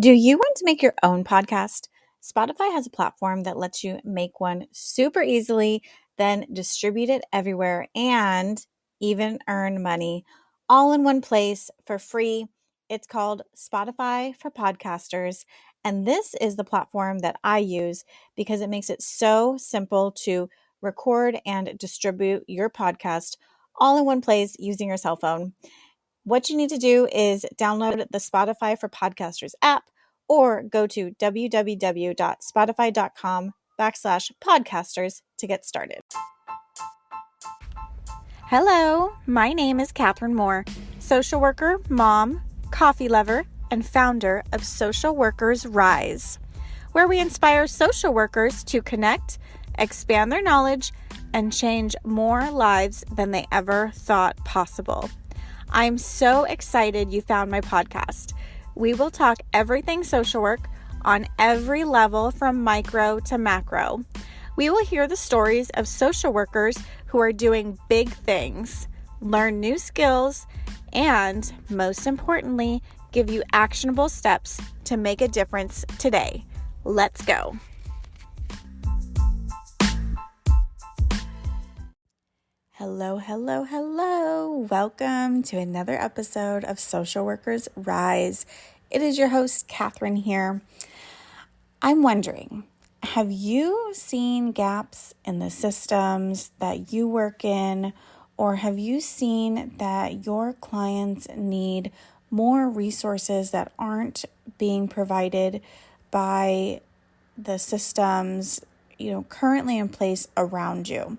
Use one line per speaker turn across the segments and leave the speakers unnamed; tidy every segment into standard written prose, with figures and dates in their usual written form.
Do you want to make your own podcast? Spotify has a platform that lets you make one super easily, then distribute it everywhere and even earn money all in one place for free. It's called Spotify for Podcasters. And this is the platform that I use because it makes it so simple to record and distribute your podcast all in one place using your cell phone. What you need to do is download the Spotify for Podcasters app or go to www.spotify.com/podcasters to get started. Hello, my name is Catherine Moore, social worker, mom, coffee lover, and founder of Social Workers Rise, where we inspire social workers to connect, expand their knowledge, and change more lives than they ever thought possible. I'm so excited you found my podcast. We will talk everything social work on every level from micro to macro. We will hear the stories of social workers who are doing big things, learn new skills, and most importantly, give you actionable steps to make a difference today. Let's go. Hello. Welcome to another episode of Social Workers Rise. It is your host, Catherine here. I'm wondering, have you seen gaps in the systems that you work in, or have you seen that your clients need more resources that aren't being provided by the systems, currently in place around you?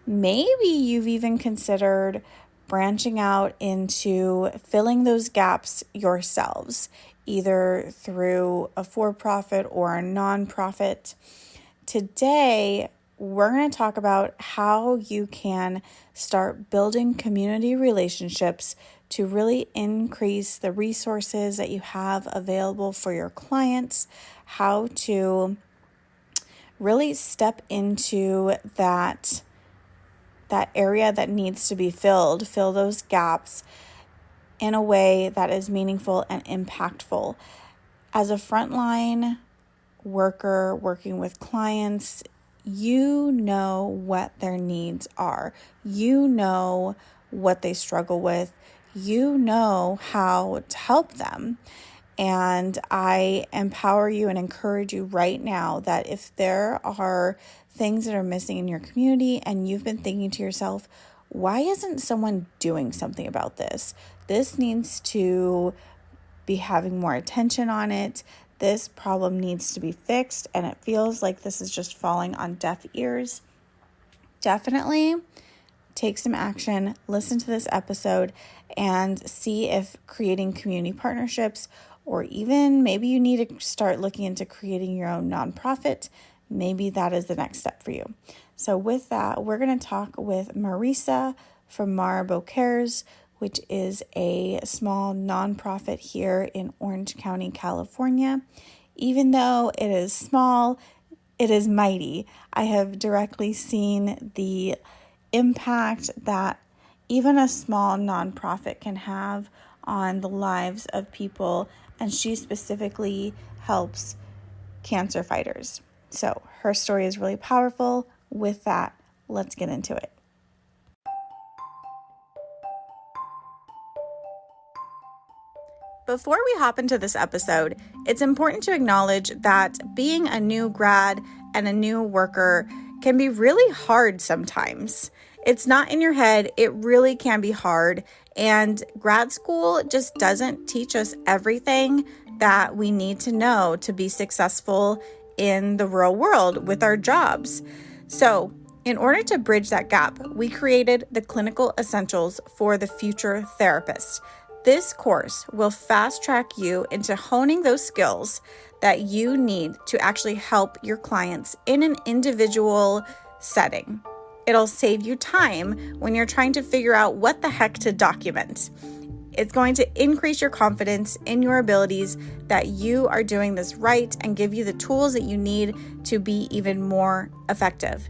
Maybe you've even considered branching out into filling those gaps yourselves, either through a for-profit or a nonprofit. Today, we're going to talk about how you can start building community relationships to really increase the resources that you have available for your clients, how to really step into that area that needs to be fill those gaps in a way that is meaningful and impactful. As a frontline worker working with clients, you know what their needs are. You know what they struggle with. You know how to help them. And I empower you and encourage you right now that if there are things that are missing in your community and you've been thinking to yourself, why isn't someone doing something about this? This needs to be having more attention on it. This problem needs to be fixed, and it feels like this is just falling on deaf ears. Definitely take some action, listen to this episode, and see if creating community partnerships, or even maybe you need to start looking into creating your own nonprofit. Maybe that is the next step for you. So with that, we're going to talk with Marisa from MariboCares, which is a small nonprofit here in Orange County, California. Even though it is small, it is mighty. I have directly seen the impact that even a small nonprofit can have on the lives of people, and she specifically helps cancer fighters. So her story is really powerful. With that, let's get into it. Before we hop into this episode, it's important to acknowledge that being a new grad and a new worker can be really hard sometimes. It's not in your head. It really can be hard. And grad school just doesn't teach us everything that we need to know to be successful in the real world with our jobs. So in order to bridge that gap, we created the Clinical Essentials for the Future Therapist. This course will fast track you into honing those skills that you need to actually help your clients in an individual setting. It'll save you time when you're trying to figure out what the heck to document. It's going to increase your confidence in your abilities that you are doing this right and give you the tools that you need to be even more effective.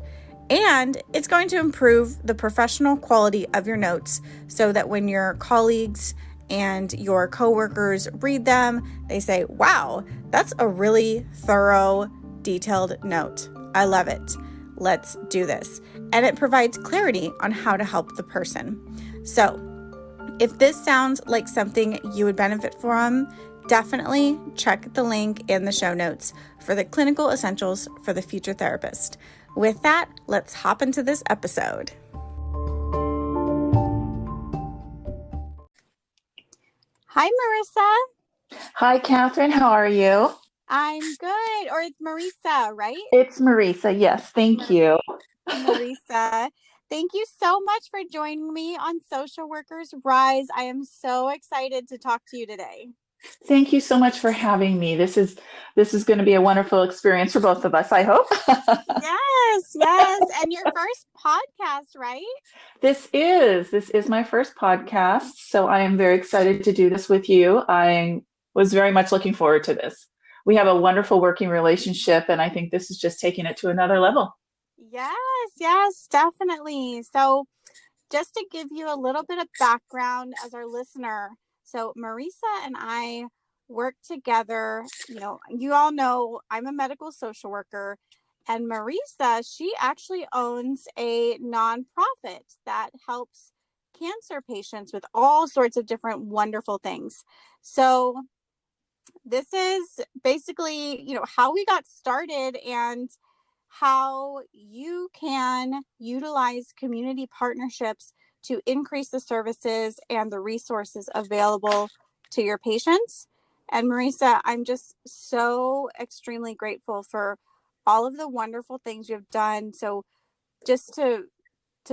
And it's going to improve the professional quality of your notes so that when your colleagues and your coworkers read them, they say, wow, that's a really thorough, detailed note. I love it. Let's do this. And it provides clarity on how to help the person. So if this sounds like something you would benefit from, definitely check the link in the show notes for the clinical essentials for the future therapist. With that, let's hop into this episode. Hi, Marisa.
Hi, Catherine. How are you?
I'm good. Or it's Marisa, right?
It's Marisa. Yes, thank you.
Marisa, thank you so much for joining me on Social Workers Rise. I am so excited to talk to you today.
Thank you so much for having me. This is going to be a wonderful experience for both of us, I hope.
Yes. And your first podcast, right?
This is my first podcast, so I am very excited to do this with you. I was very much looking forward to this. We have a wonderful working relationship, and I think this is just taking it to another level.
Yes, definitely. So just to give you a little bit of background as our listener. So Marisa and I work together. You all know I'm a medical social worker, and Marisa, she actually owns a nonprofit that helps cancer patients with all sorts of different wonderful things. So this is basically, how we got started and how you can utilize community partnerships to increase the services and the resources available to your patients. And Marisa, I'm just so extremely grateful for all of the wonderful things you've done. So just to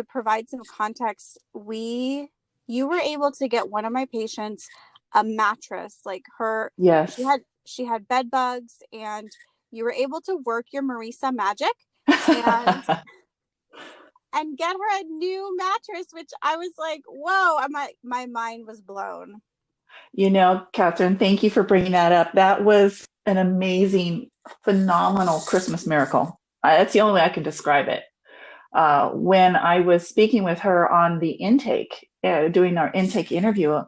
provide some context, you were able to get one of my patients a mattress, like
Yes.
she had bed bugs, and you were able to work your Marisa magic and and get her a new mattress, which I was like, whoa, my mind was blown.
Catherine, thank you for bringing that up. That was an amazing, phenomenal Christmas miracle. That's the only way I can describe it. When I was speaking with her on the intake, doing our intake interview,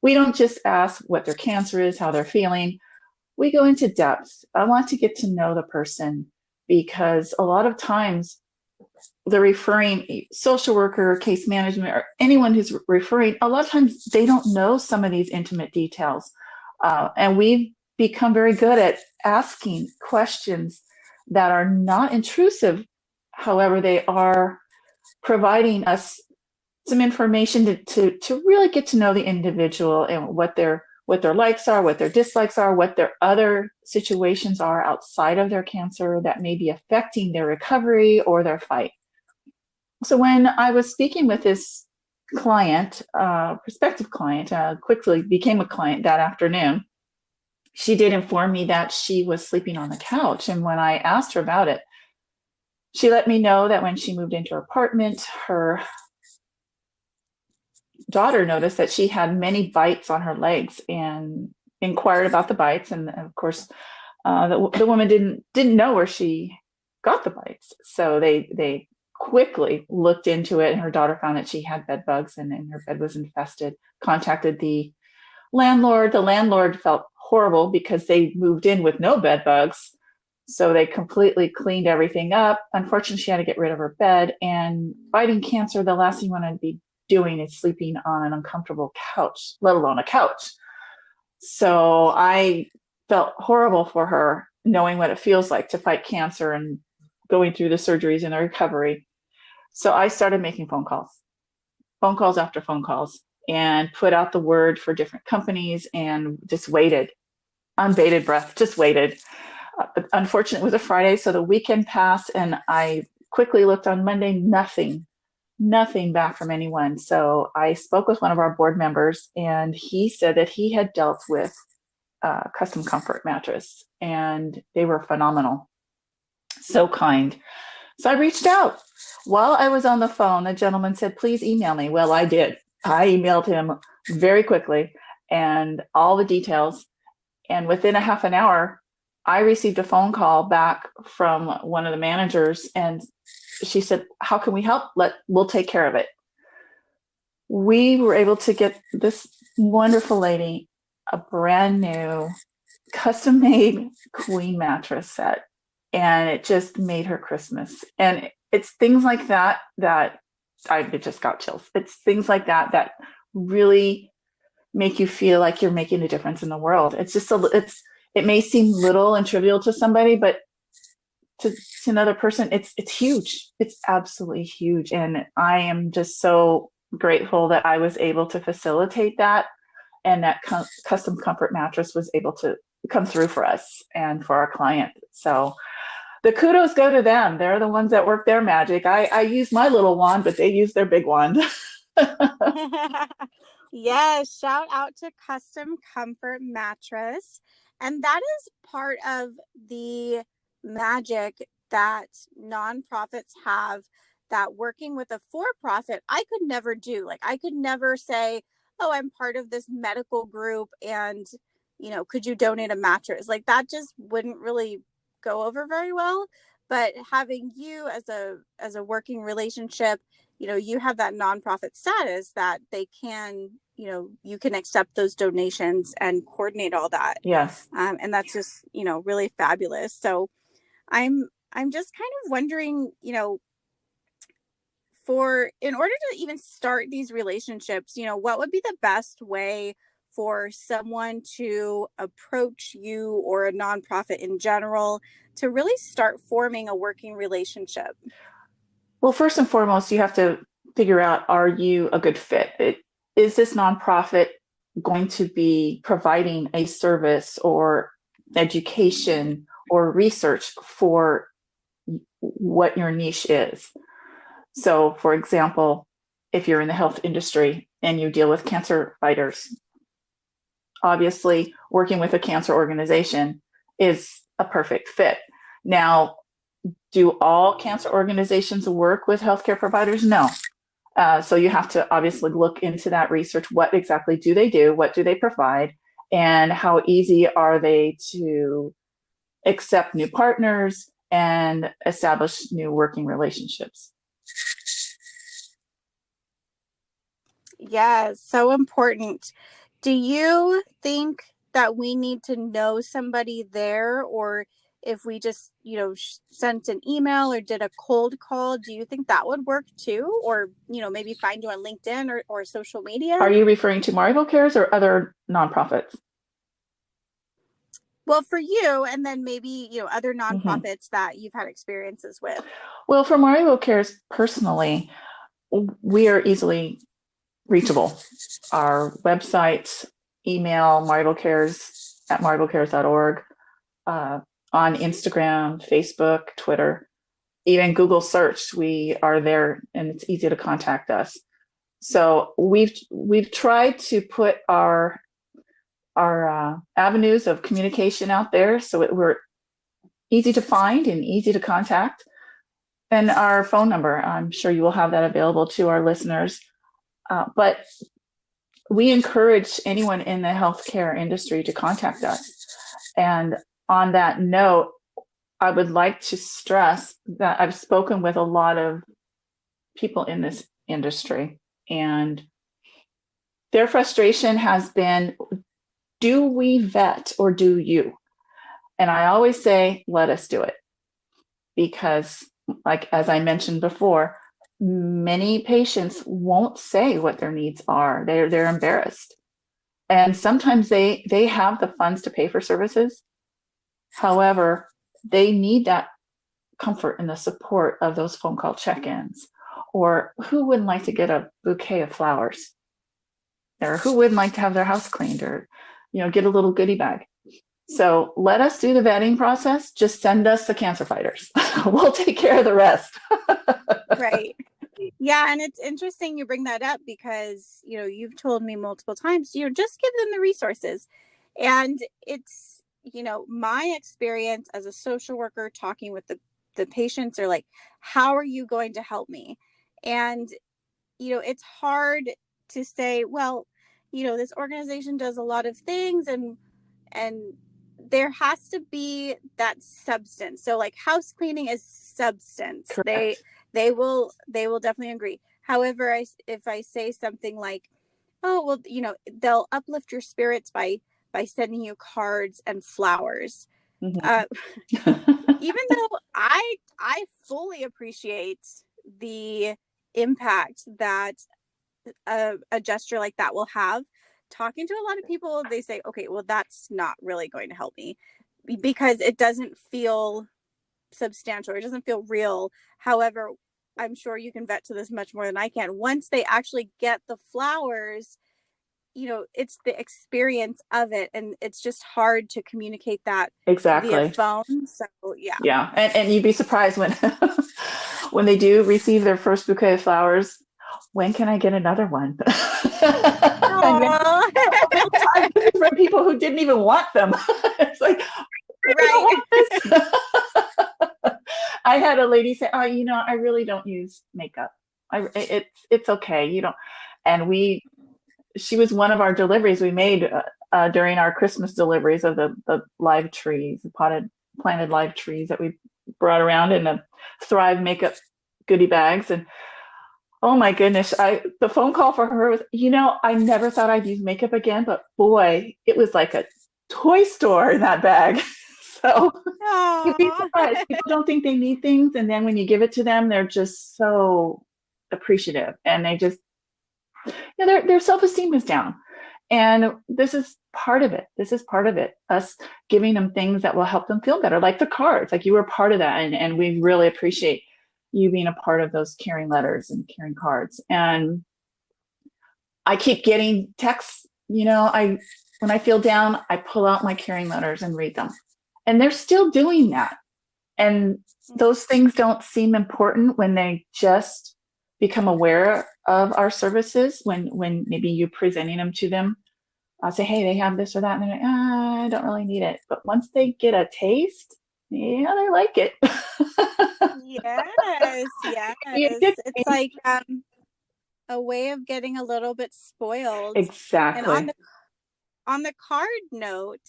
we don't just ask what their cancer is, how they're feeling. We go into depth. I want to get to know the person, because a lot of times the referring social worker, case management, or anyone who's referring, a lot of times they don't know some of these intimate details. And we've become very good at asking questions that are not intrusive. However, they are providing us some information to really get to know the individual and what their likes are, what their dislikes are, what their other situations are outside of their cancer that may be affecting their recovery or their fight. So when I was speaking with this client, prospective client, quickly became a client that afternoon, she did inform me that she was sleeping on the couch. And when I asked her about it, she let me know that when she moved into her apartment, her daughter noticed that she had many bites on her legs and inquired about the bites. And of course, the woman didn't know where she got the bites. So they quickly looked into it, and her daughter found that she had bed bugs and her bed was infested, contacted the landlord. The landlord felt horrible because they moved in with no bed bugs. So they completely cleaned everything up. Unfortunately, she had to get rid of her bed, and fighting cancer, the last thing you want to be doing is sleeping on an uncomfortable couch, let alone a couch. So I felt horrible for her, knowing what it feels like to fight cancer and going through the surgeries and the recovery. So I started making phone calls after phone calls, and put out the word for different companies and just waited on bated breath, just waited. Unfortunately, it was a Friday, so the weekend passed, and I quickly looked on Monday, nothing back from anyone. So I spoke with one of our board members, and he said that he had dealt with custom comfort mattress, and they were phenomenal, so kind. So I reached out. While I was on the phone, the gentleman said, please email me. Well, I did. I emailed him very quickly and all the details. And within a half an hour, I received a phone call back from one of the managers, and she said, how can we help? We'll take care of it. We were able to get this wonderful lady a brand new custom made queen mattress set, and it just made her Christmas. And it's things like that that I just got chills. It's things like that that really make you feel like you're making a difference in the world. It may seem little and trivial to somebody, but to another person, it's huge. It's absolutely huge. And I am just so grateful that I was able to facilitate that, and that custom comfort mattress was able to come through for us and for our client. So the kudos go to them. They're the ones that work their magic. I use my little wand, but they use their big wand.
Yes, shout out to Custom Comfort Mattress. And that is part of the magic that nonprofits have, that working with a for profit, I could never do. Like, I could never say, oh, I'm part of this medical group and, could you donate a mattress? Like, that just wouldn't really go over very well. But having you as a working relationship, you have that nonprofit status that they can, you can accept those donations and coordinate all that.
Yes.
And that's just, really fabulous. So I'm just kind of wondering, in order to even start these relationships, what would be the best way for someone to approach you or a nonprofit in general to really start forming a working relationship?
Well, first and foremost, you have to figure out, are you a good fit? Is this nonprofit going to be providing a service or education or research for what your niche is? So, for example, if you're in the health industry and you deal with cancer fighters, obviously working with a cancer organization is a perfect fit. Now, do all cancer organizations work with healthcare providers? No. So you have to obviously look into that research. What exactly do they do? What do they provide? And how easy are they to accept new partners and establish new working relationships?
Yes, so important. Do you think that we need to know somebody there, or if we just, sent an email or did a cold call, do you think that would work too? Or, maybe find you on LinkedIn or social media?
Are you referring to MariboCares or other nonprofits?
Well, for you, and then maybe, other
Mm-hmm.
nonprofits that you've had experiences with.
Well, for MariboCares personally, we are easily reachable. Our website, email, maribocares@maribocares.org, on Instagram, Facebook, Twitter, even Google search, we are there and it's easy to contact us. So we've tried to put our avenues of communication out there so we're easy to find and easy to contact. And our phone number, I'm sure you will have that available to our listeners. But we encourage anyone in the healthcare industry to contact us. And on that note, I would like to stress that I've spoken with a lot of people in this industry, and their frustration has been, do we vet or do you? And I always say, let us do it. Because, like as I mentioned before, many patients won't say what their needs are. They're embarrassed. And sometimes they have the funds to pay for services. However, they need that comfort and the support of those phone call check-ins. Or who wouldn't like to get a bouquet of flowers? Or who wouldn't like to have their house cleaned, or get a little goodie bag? So let us do the vetting process. Just send us the cancer fighters. We'll take care of the rest.
Right. Yeah, and it's interesting you bring that up because, you've told me multiple times, just give them the resources. And it's, my experience as a social worker talking with the patients are like, how are you going to help me? And, it's hard to say, well, this organization does a lot of things and there has to be that substance. So like house cleaning is substance.
Correct.
They will definitely agree. However, if I say something like, oh, well, they'll uplift your spirits by sending you cards and flowers.
Mhm.
Uh, Even though I fully appreciate the impact that a gesture like that will have, talking to a lot of people, they say, okay, well, that's not really going to help me because it doesn't feel substantial, or it doesn't feel real. However, I'm sure you can vet to this much more than I can. Once they actually get the flowers, it's the experience of it, and it's just hard to communicate that via
Exactly.
phone. So yeah.
Yeah. And you'd be surprised when when they do receive their first bouquet of flowers, when can I get another one? And then
Aww.
they'll try giving from people who didn't even want them. It's like, you don't
Right.
want this. I had a lady say, "Oh, I really don't use makeup. It's okay. You don't." And she was one of our deliveries we made during our Christmas deliveries of the live trees, the planted live trees that we brought around in the Thrive makeup goodie bags. And oh my goodness, the phone call for her was, I never thought I'd use makeup again, but boy, it was like a toy store in that bag. So you'd be
Aww.
surprised. People don't think they need things, and then when you give it to them, they're just so appreciative, and they just, their self-esteem is down. And this is part of it. This is part of it. Us giving them things that will help them feel better, like the cards, like you were part of that. And we really appreciate you being a part of those caring letters and caring cards. And I keep getting texts, when I feel down, I pull out my caring letters and read them. And they're still doing that. And those things don't seem important when they just become aware of our services, when maybe you're presenting them to them. I'll say, hey, they have this or that. And they're like, I don't really need it. But once they get a taste, yeah, they like it.
Yes, yes.
You just,
It's like a way of getting a little bit spoiled. And on
exactly.
the card note,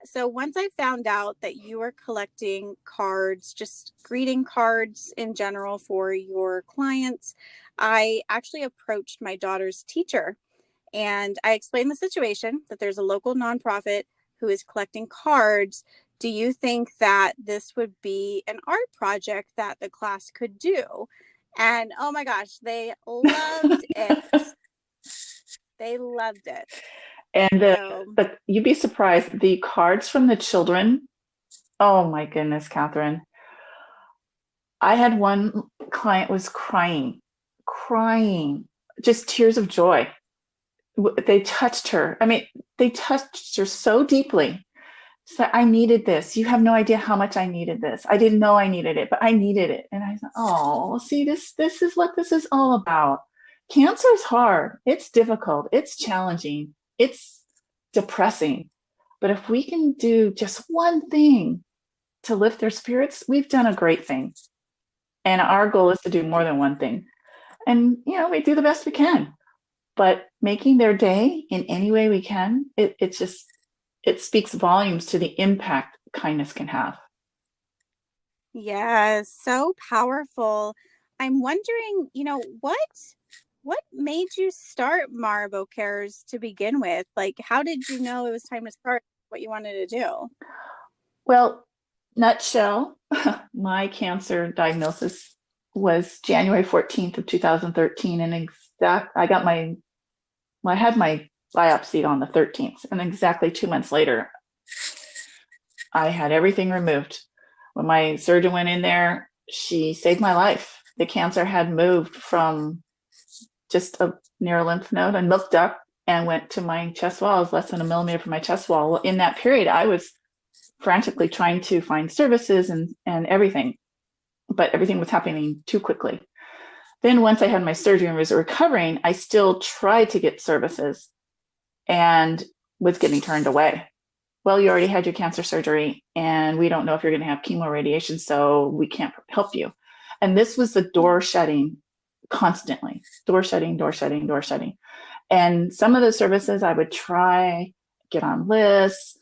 so once I found out that you were collecting cards, just greeting cards in general for your clients, I actually approached my daughter's teacher and I explained the situation, that there's a local nonprofit who is collecting cards. Do you think that this would be an art project that the class could do? And oh my gosh, they loved it. They loved it.
And
So,
you'd be surprised. The cards from the children. Oh my goodness, Catherine. I had one client was crying, just tears of joy. They touched her. I mean, they touched her so deeply. So I needed this. You have no idea how much I needed this. I didn't know I needed it, but I needed it. And I thought, oh, see, this is what this is all about. Cancer is hard. It's difficult. It's challenging. It's depressing. But if we can do just one thing to lift their spirits, we've done a great thing. And our goal is to do more than one thing. And, we do the best we can. But making their day in any way we can, it speaks volumes to the impact kindness can have.
yes, so powerful. I'm wondering, what made you start MariboCares to begin with? Like, how did you know it was time to start what you wanted to do?
Well, nutshell, my cancer diagnosis was January 14th of 2013, and I had my biopsy on the 13th, and exactly 2 months later, I had everything removed. When my surgeon went in there, she saved my life. The cancer had moved from just near a lymph node and milked up and went to my chest wall. It was less than a millimeter from my chest wall. Well, in that period, I was frantically trying to find services and everything, but everything was happening too quickly. Then once I had my surgery and was recovering, I still tried to get services and was getting turned away. Well, you already had your cancer surgery, and we don't know if you're going to have chemo radiation, so we can't help you. And this was the door shutting constantly, door shutting, door shutting, door shutting. And some of the services I would try, get on lists,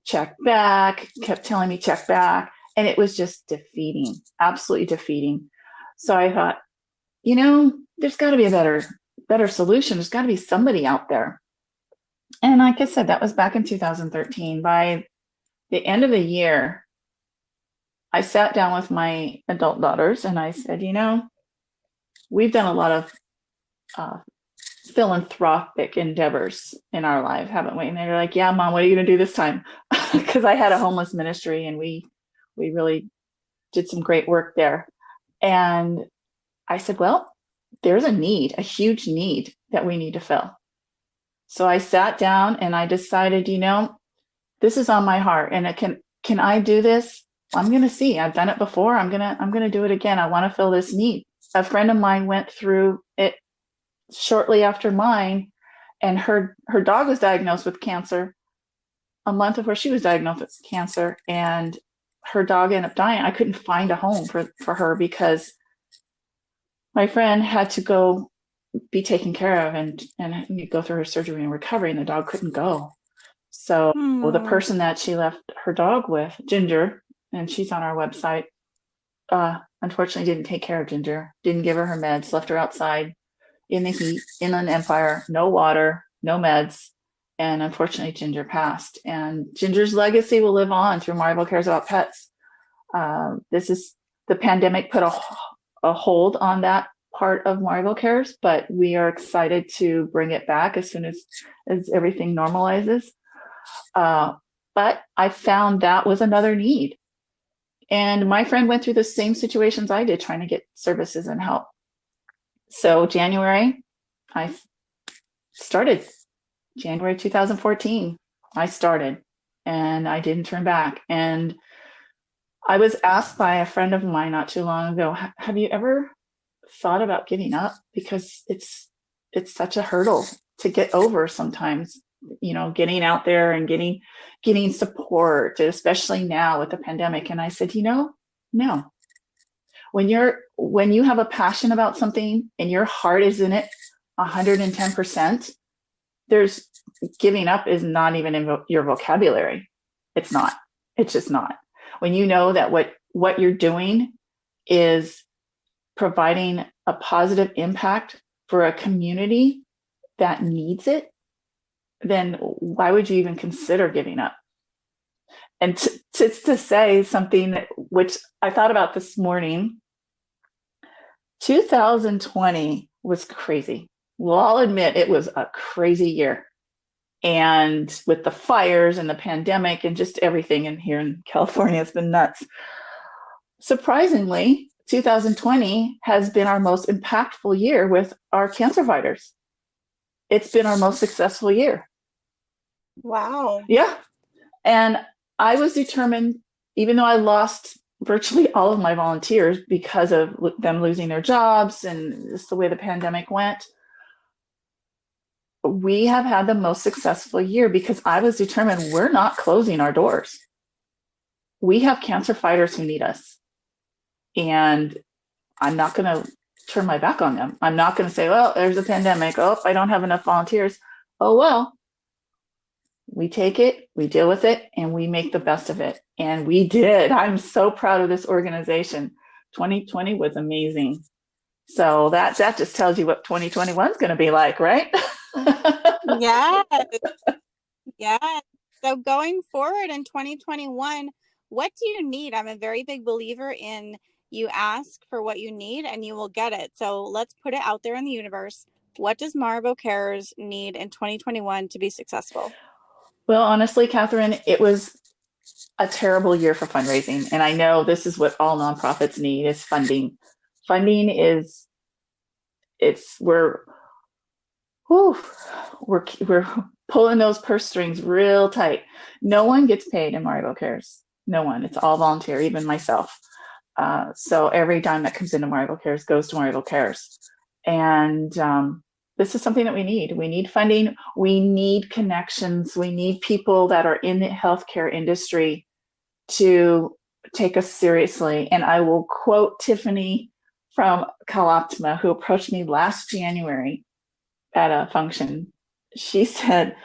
check back, kept telling me check back. And it was just defeating, absolutely defeating. So I thought, there's got to be a better better solution. There's got to be somebody out there. And like I said, that was back in 2013. By the end of the year, I sat down with my adult daughters and I said, we've done a lot of uh, philanthropic endeavors in our life, haven't we? And they're like, yeah, Mom, what are you going to do this time? Because I had a homeless ministry and we really did some great work there. And I said, well, there's a need, a huge need that we need to fill. So I sat down and I decided, this is on my heart, and can I do this? I'm going to see. I've done it before. I'm going to do it again. I want to fill this need. A friend of mine went through it shortly after mine, and her dog was diagnosed with cancer a month before she was diagnosed with cancer, and her dog ended up dying. I couldn't find a home for her because my friend had to go be taken care of and go through her surgery and recovery, and the dog couldn't go. So the person that she left her dog with, Ginger, and she's on our website, unfortunately didn't take care of Ginger, didn't give her meds, left her outside in the heat, in an Empire, no water, no meds. And unfortunately, Ginger passed. And Ginger's legacy will live on through MariboCares About Pets. The pandemic put a hold on that part of MariboCares, but we are excited to bring it back as soon as everything normalizes. But I found that was another need. And my friend went through the same situations I did, trying to get services and help. So January 2014, I started, and I didn't turn back. And I was asked by a friend of mine not too long ago, have you ever thought about giving up? Because it's such a hurdle to get over sometimes, getting out there and getting support, especially now with the pandemic. And I said, no. When you have a passion about something and your heart is in it 110%, there's giving up is not even in your vocabulary. It's not. It's just not. When you know that what you're doing is providing a positive impact for a community that needs it, then why would you even consider giving up? And to say something which I thought about this morning, 2020 was crazy. Well, I'll admit it was a crazy year. And with the fires and the pandemic and just everything in here in California, it's been nuts. Surprisingly, 2020 has been our most impactful year with our cancer fighters. It's been our most successful year.
Wow.
Yeah. And I was determined, even though I lost virtually all of my volunteers because of them losing their jobs and just the way the pandemic went, we have had the most successful year because I was determined we're not closing our doors. We have cancer fighters who need us. And I'm not going to turn my back on them. I'm not going to say, well, there's a pandemic. Oh, I don't have enough volunteers. Oh, well, we take it, we deal with it, and we make the best of it. And we did. I'm so proud of this organization. 2020 was amazing. So that just tells you what 2021 is going to be like, right?
Yeah. Yeah. So going forward in 2021, what do you need? I'm a very big believer in you ask for what you need and you will get it. So let's put it out there in the universe. What does MariboCares need in 2021 to be successful?
Well, honestly, Catherine, it was a terrible year for fundraising. And I know this is what all nonprofits need is funding. Funding is, we're pulling those purse strings real tight. No one gets paid in MariboCares. No one. It's all volunteer, even myself. So every dime that comes into MariboCares goes to MariboCares. And this is something that we need. We need funding. We need connections. We need people that are in the healthcare industry to take us seriously. And I will quote Tiffany from CalOptima, who approached me last January at a function. She said,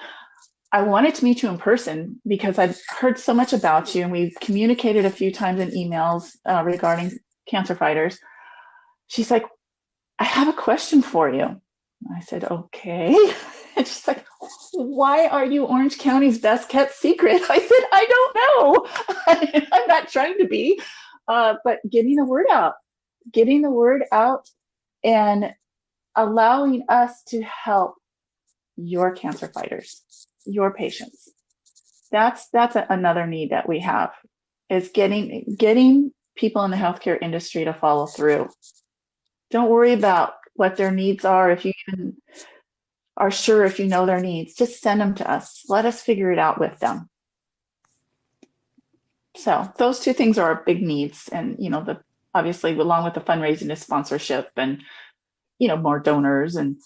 I wanted to meet you in person because I've heard so much about you, and we've communicated a few times in emails regarding cancer fighters. She's like, I have a question for you. I said, okay. And she's like, why are you Orange County's best kept secret? I said, I don't know. I'm not trying to be, but getting the word out and allowing us to help your cancer fighters, your patients. That's another need that we have is getting people in the healthcare industry to follow through. Don't worry about what their needs are if you even are sure if you know their needs. Just send them to us. Let us figure it out with them. So those two things are our big needs, and the obviously along with the fundraising is sponsorship and more donors and.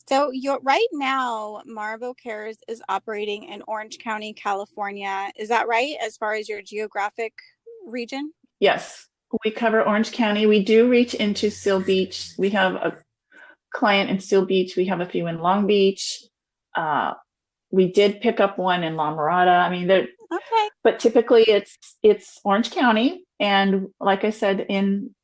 So you're right now, MariboCares is operating in Orange County, California. Is that right, as far as your geographic region?
Yes, we cover Orange County. We do reach into Seal Beach. We have a client in Seal Beach. We have a few in Long Beach. We did pick up one in La Mirada. I mean,
okay,
but typically it's Orange County, and like I said, in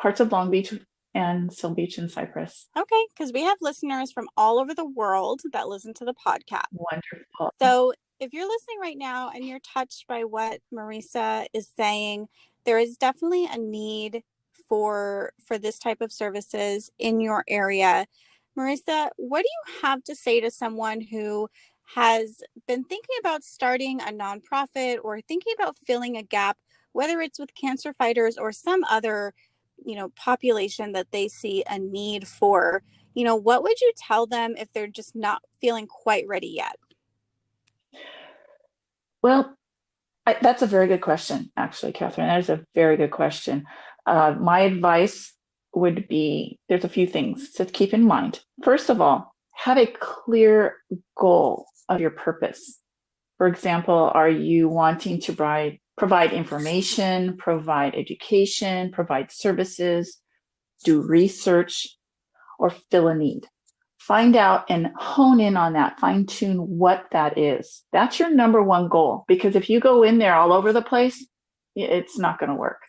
parts of Long Beach and Seal Beach and Cypress.
okay, because we have listeners from all over the world that listen to the podcast.
Wonderful.
So if you're listening right now and you're touched by what Marisa is saying, there is definitely a need for this type of services in your area. Marisa, what do you have to say to someone who has been thinking about starting a nonprofit or thinking about filling a gap, whether it's with cancer fighters or some other, population that they see a need for? What would you tell them if they're just not feeling quite ready yet?
Well, that's a very good question, actually, Catherine. That is a very good question. My advice would be there's a few things to keep in mind. First of all, have a clear goal of your purpose. For example, are you wanting to provide information, provide education, provide services, do research, or fill a need? Find out and hone in on that, fine tune what that is. That's your number one goal, because if you go in there all over the place, it's not going to work.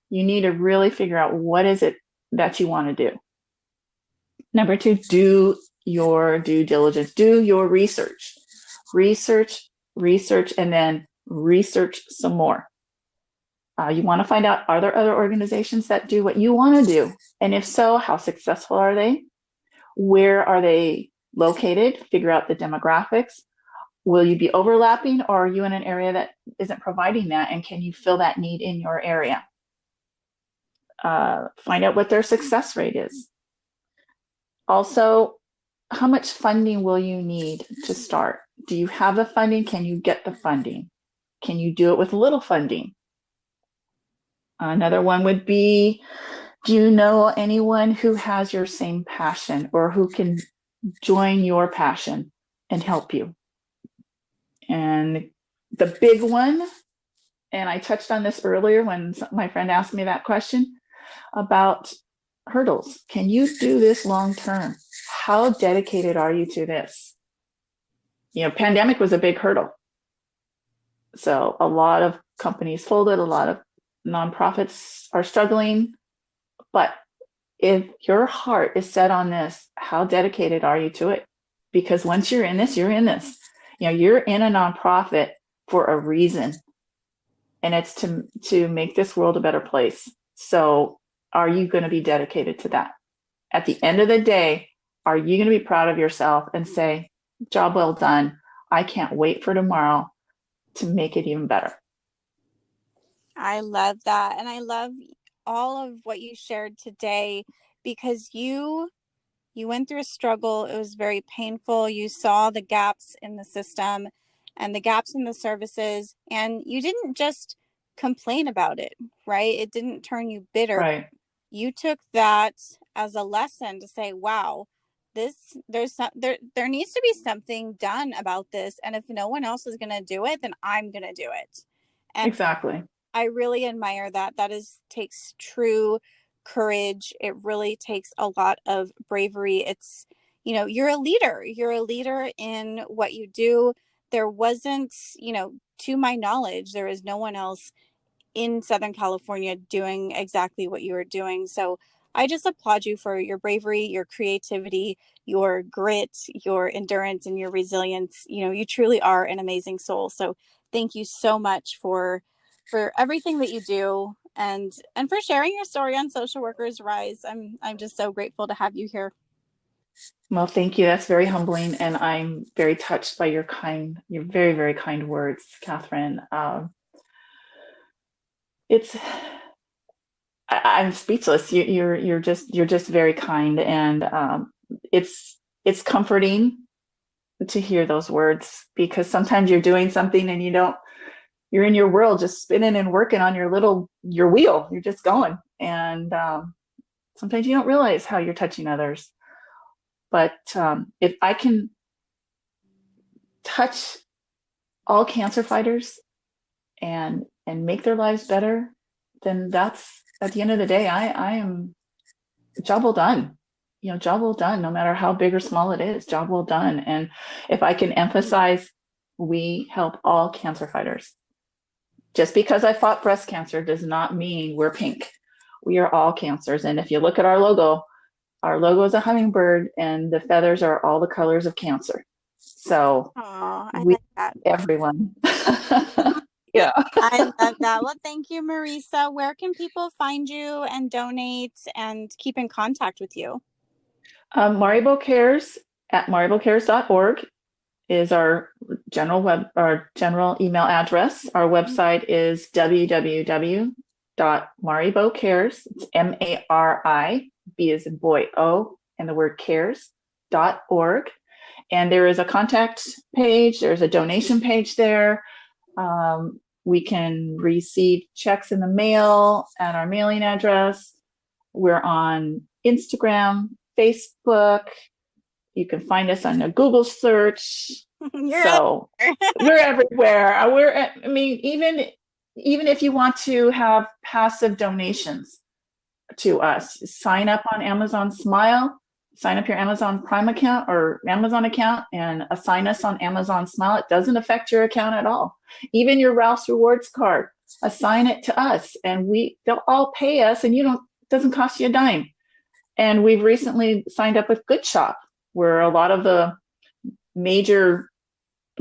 You need to really figure out what is it that you want to do. Number two, do your due diligence, do your research, and then research some more. You want to find out, are there other organizations that do what you want to do? And if so, how successful are they? Where are they located? Figure out the demographics. Will you be overlapping, or are you in an area that isn't providing that? And can you fill that need in your area? Find out what their success rate is. Also, how much funding will you need to start? Do you have the funding? Can you get the funding? Can you do it with little funding? Another one would be, do you know anyone who has your same passion or who can join your passion and help you? And the big one, and I touched on this earlier when my friend asked me that question about hurdles. Can you do this long term? How dedicated are you to this? Pandemic was a big hurdle. So a lot of companies folded, a lot of nonprofits are struggling. But if your heart is set on this, how dedicated are you to it? Because once you're in this, you're in this. You're in a nonprofit for a reason, and it's to make this world a better place. So are you going to be dedicated to that? At the end of the day, are you going to be proud of yourself and say, job well done. I can't wait for tomorrow to make it even better.
I love that. And I love all of what you shared today, because you went through a struggle. It was very painful. You saw the gaps in the system and the gaps in the services, and you didn't just complain about it, right? It didn't turn you bitter.
Right.
You took that as a lesson to say, wow, there needs to be something done about this. And if no one else is going to do it, then I'm going to do it. And
exactly.
I really admire that. That takes true courage. It really takes a lot of bravery. It's, you're a leader. You're a leader in what you do. There wasn't, to my knowledge, there is no one else in Southern California doing exactly what you were doing. So I just applaud you for your bravery, your creativity, your grit, your endurance, and your resilience. You truly are an amazing soul. So thank you so much for everything that you do and for sharing your story on Social Workers Rise. I'm just so grateful to have you here.
Well, thank you. That's very humbling, and I'm very touched by your very, very kind words, Catherine. It's I'm speechless. You're just very kind, and it's comforting to hear those words, because sometimes you're doing something and you're in your world just spinning and working on your wheel. You're just going, and sometimes you don't realize how you're touching others. But if I can touch all cancer fighters and make their lives better, then that's, at the end of the day, I am job well done. Job well done, no matter how big or small it is, job well done. And if I can emphasize, we help all cancer fighters. Just because I fought breast cancer does not mean we're pink. We are all cancers. And if you look at our logo is a hummingbird, and the feathers are all the colors of cancer. So
I like that.
Everyone. Yeah.
I love that. Well, thank you, Marisa. Where can people find you and donate and keep in contact with you?
MariboCares at MariboCares.org is our general email address. Our website is www.MariboCares. It's MARI, B as in boy, O, and the word cares.org. And there is a contact page. There's a donation page there. We can receive checks in the mail at our mailing address. We're on Instagram, Facebook. You can find us on a Google search. So we're everywhere. Even if you want to have passive donations to us, sign up on Amazon Smile. Sign up your Amazon Prime account or Amazon account and assign us on Amazon Smile. It doesn't affect your account at all. Even your Ralph's Rewards card, assign it to us, and they'll all pay us, and it doesn't cost you a dime. And we've recently signed up with Good Shop, where a lot of the major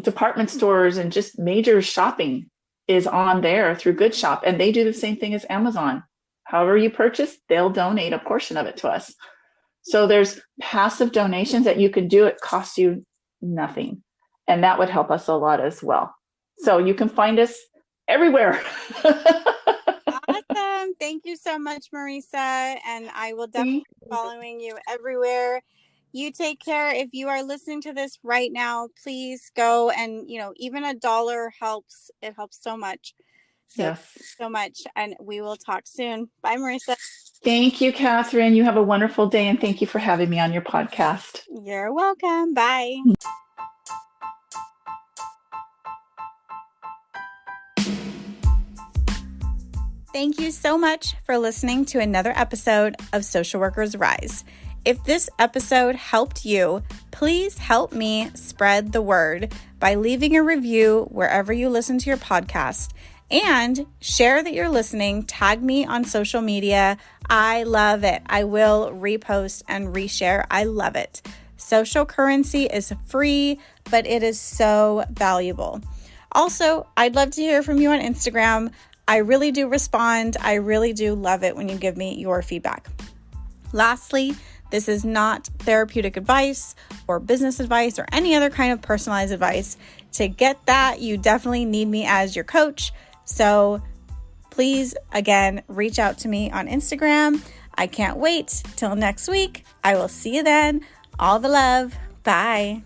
department stores and just major shopping is on there through Good Shop, and they do the same thing as Amazon. However you purchase, they'll donate a portion of it to us. So there's passive donations that you can do. It costs you nothing. And that would help us a lot as well. So you can find us everywhere.
Awesome. Thank you so much, Marisa. And I will definitely be following you everywhere. You take care. If you are listening to this right now, please go and, even $1 helps. It helps so much. So
yes.
So much. And we will talk soon. Bye, Marisa.
Thank you, Catherine. You have a wonderful day, and thank you for having me on your podcast.
You're welcome. Bye. Thank you so much for listening to another episode of Social Workers Rise. If this episode helped you, please help me spread the word by leaving a review wherever you listen to your podcast. And share that you're listening. Tag me on social media. I love it. I will repost and reshare. I love it. Social currency is free, but it is so valuable. Also, I'd love to hear from you on Instagram. I really do respond. I really do love it when you give me your feedback. Lastly, this is not therapeutic advice or business advice or any other kind of personalized advice. To get that, you definitely need me as your coach. So please, again, reach out to me on Instagram. I can't wait till next week. I will see you then. All the love. Bye.